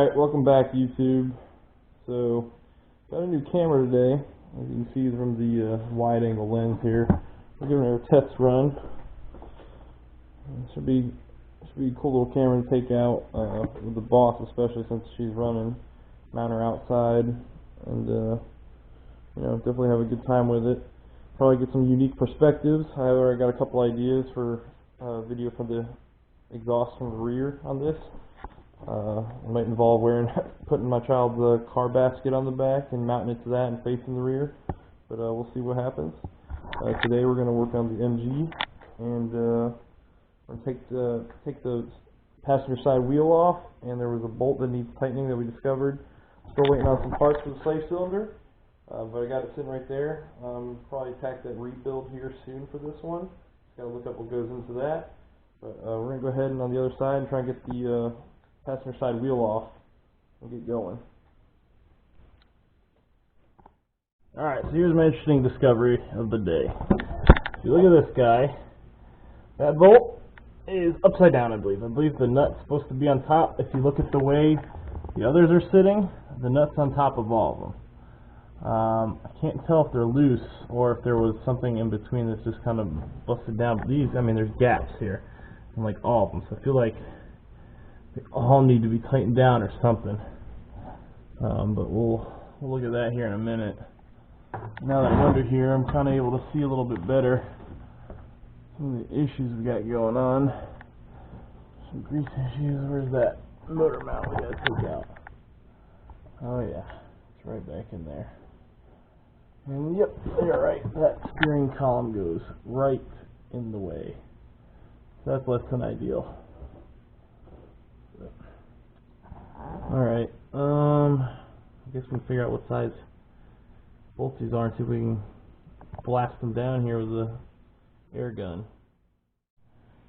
Alright, welcome back YouTube. So, got a new camera today, as you can see from the wide angle lens here. We're giving it a test run. It should be a cool little camera to take out with the boss, especially since she's running. Mount her outside and definitely have a good time with it. Probably get some unique perspectives. I already got a couple ideas for video from the exhaust from the rear on this. It might involve putting my child's car basket on the back and mounting it to that and facing the rear, but we'll see what happens. Today we're going to work on the MG, and we're going to take the passenger side wheel off, and there was a bolt that needs tightening that we discovered. Still waiting on some parts for the slave cylinder, but I got it sitting right there. Probably attack that rebuild here soon for this one. Just got to look up what goes into that. But we're going to go ahead and on the other side and try and get the passenger side wheel off and get going. Alright, so here's my interesting discovery of the day. If you look at this guy, that bolt is upside down, I believe. I believe the nut's supposed to be on top. If you look at the way the others are sitting, the nut's on top of all of them. I can't tell if they're loose or if there was something in between that's just kind of busted down. But these, I mean, there's gaps here in like all of them, so I feel like they all need to be tightened down or something. But we'll look at that here in a minute. Now that I'm under here, I'm kind of able to see a little bit better some of the issues we got going on. Some grease issues. Where's that motor mount we gotta take out? Oh yeah, it's right back in there. And yep, you're right. That steering column goes right in the way. So that's less than ideal. Alright, I guess we can figure out what size bolts these are and see if we can blast them down here with the air gun.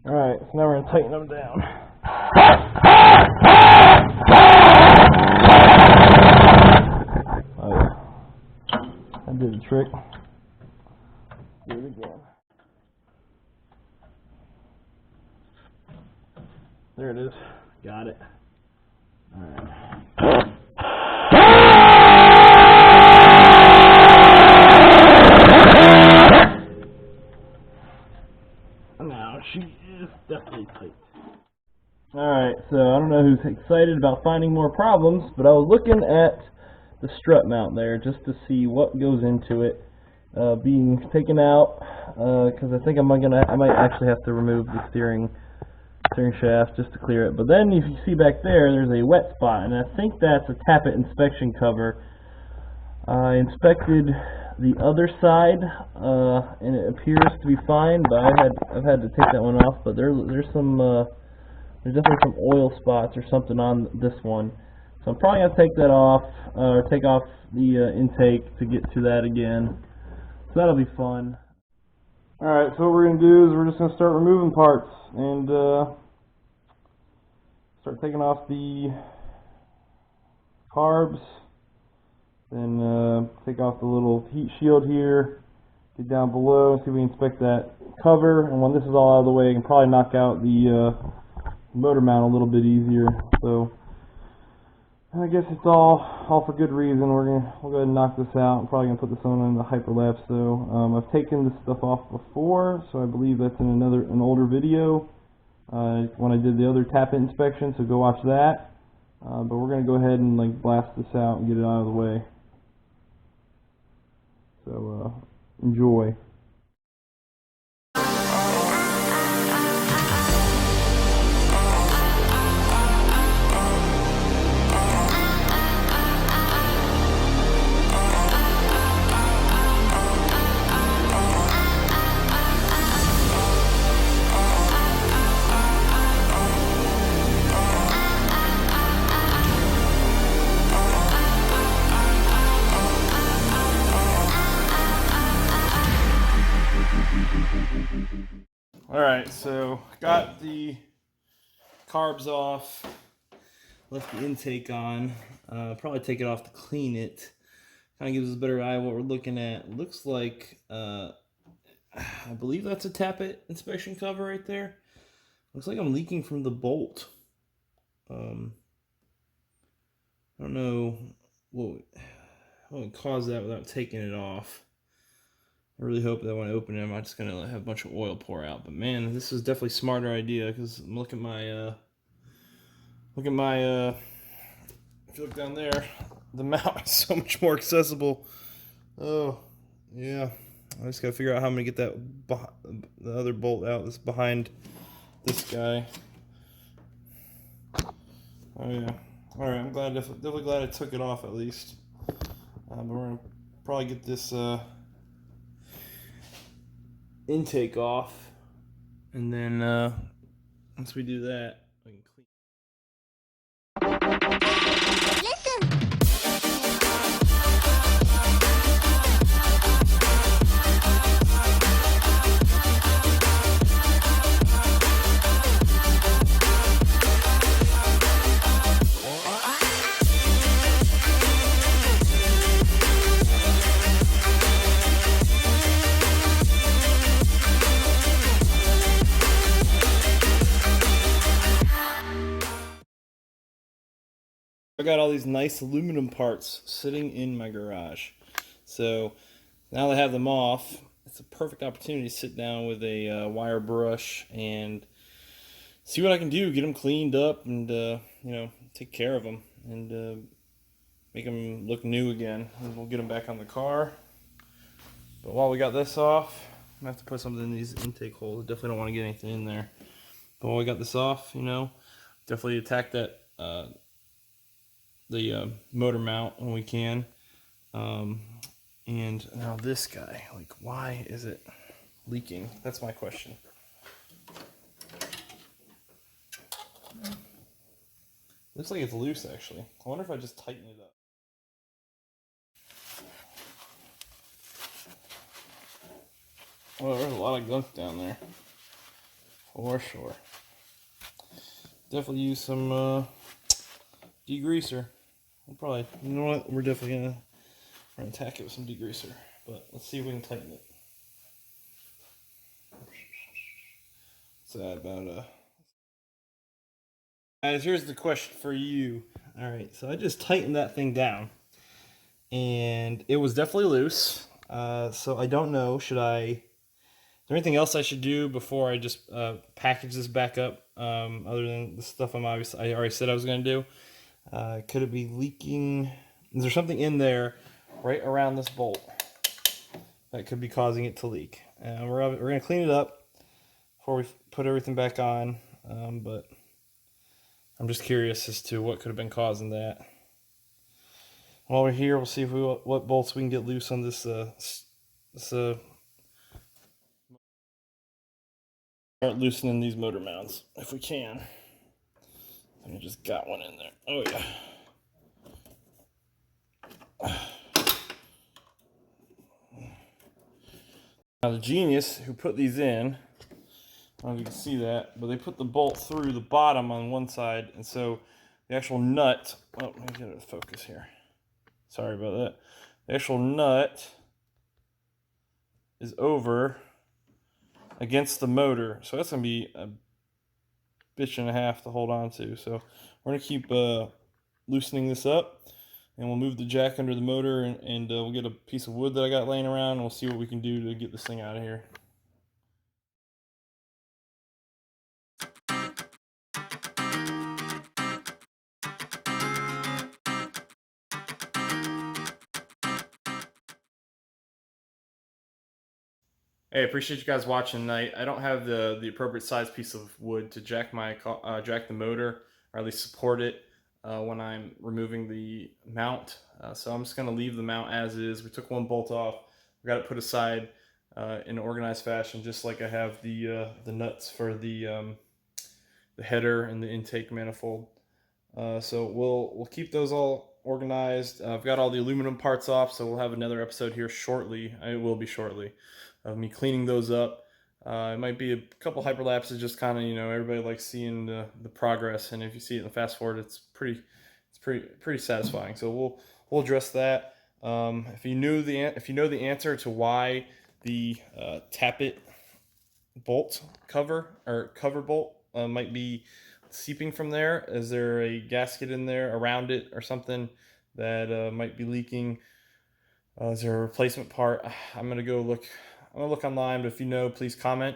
Alright, so now we're going to tighten them down. Oh yeah, that did the trick. Do it again. There it is. Got it. Alright. Now she is definitely tight. Alright, so I don't know who's excited about finding more problems, but I was looking at the strut mount there just to see what goes into it being taken out, because I think I might actually have to remove the steering shaft just to clear it. But then if you see back there's a wet spot, and I think that's a tappet inspection cover. I inspected the other side and it appears to be fine, but I've had to take that one off. But there's definitely some oil spots or something on this one, so I'm probably gonna take that off, or take off the intake to get to that again. So that'll be fun. Alright, so what we're going to do is we're just going to start removing parts and start taking off the carbs, then take off the little heat shield here, get down below and see if we can inspect that cover, and when this is all out of the way I can probably knock out the motor mount a little bit easier. So I guess it's all for good reason. We'll go ahead and knock this out. I'm probably going to put this on in the hyperlapse. So I've taken this stuff off before, so I believe that's in an older video when I did the other tappet inspection, so go watch that. But we're going to go ahead and blast this out and get it out of the way. So enjoy. Alright, so got the carbs off, left the intake on, probably take it off to clean it, kind of gives us a better eye of what we're looking at. Looks like, I believe that's a tappet inspection cover right there. Looks like I'm leaking from the bolt. I don't know what would cause that without taking it off. I really hope that when I open it, I'm not just gonna have a bunch of oil pour out. But man, this is definitely a smarter idea because look at my if you look down there, the mount is so much more accessible. Oh, yeah. I just gotta figure out how I'm gonna get that the other bolt out that's behind this guy. Oh yeah. All right. I'm glad, definitely glad I took it off at least. But we're gonna probably get this intake off, and then once we do that, we can clean. I got all these nice aluminum parts sitting in my garage. So now that I have them off, it's a perfect opportunity to sit down with a wire brush and see what I can do. Get them cleaned up and take care of them and make them look new again. And we'll get them back on the car. But while we got this off, I'm gonna have to put something in these intake holes. I definitely don't want to get anything in there. But while we got this off, definitely attack that the motor mount when we can. And now this guy, like, why is it leaking? That's my question. Looks like it's loose, actually. I wonder if I just tighten it up. Well, there's a lot of gunk down there, for sure. Definitely use some degreaser. We'll probably, you know what? We're definitely gonna attack it with some degreaser. But let's see if we can tighten it. So about Guys, here's the question for you. All right, so I just tightened that thing down, and it was definitely loose. So I don't know. Is there anything else I should do before I just package this back up? Other than the stuff I already said I was going to do. Could it be leaking? Is there something in there right around this bolt that could be causing it to leak? We're going to clean it up before we put everything back on. But I'm just curious as to what could have been causing that. While we're here, we'll see if what bolts we can get loose on this. Start loosening these motor mounts if we can. I just got one in there. Oh yeah. Now the genius who put these in, I don't know if you can see that, but they put the bolt through the bottom on one side, and so the actual nut, let me get it to focus here. Sorry about that. The actual nut is over against the motor, so that's going to be a bitch and a half to hold on to. So we're going to keep loosening this up, and we'll move the jack under the motor, and we'll get a piece of wood that I got laying around, and we'll see what we can do to get this thing out of here. Hey, appreciate you guys watching tonight. I don't have the appropriate size piece of wood to jack jack the motor, or at least support it when I'm removing the mount. So I'm just going to leave the mount as is. We took one bolt off. We got it put aside in an organized fashion, just like I have the nuts for the header and the intake manifold. So we'll keep those all organized. I've got all the aluminum parts off, so we'll have another episode here shortly. It will be shortly of me cleaning those up. It might be a couple hyperlapses, just kind of, everybody likes seeing the progress, and if you see it in the fast forward, it's pretty satisfying. So we'll address that. If you know the answer to why the tappet bolt cover bolt might be seeping from there? Is there a gasket in there around it or something that might be leaking? Is there a replacement part? I'm gonna go look. I'm gonna look online, but if you know, please comment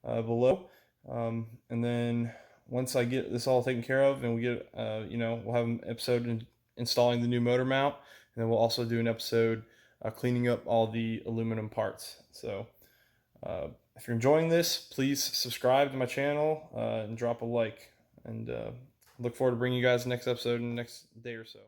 below. And then once I get this all taken care of, and we get, we'll have an episode installing the new motor mount, and then we'll also do an episode cleaning up all the aluminum parts. So if you're enjoying this, please subscribe to my channel and drop a like. And look forward to bringing you guys the next episode in the next day or so.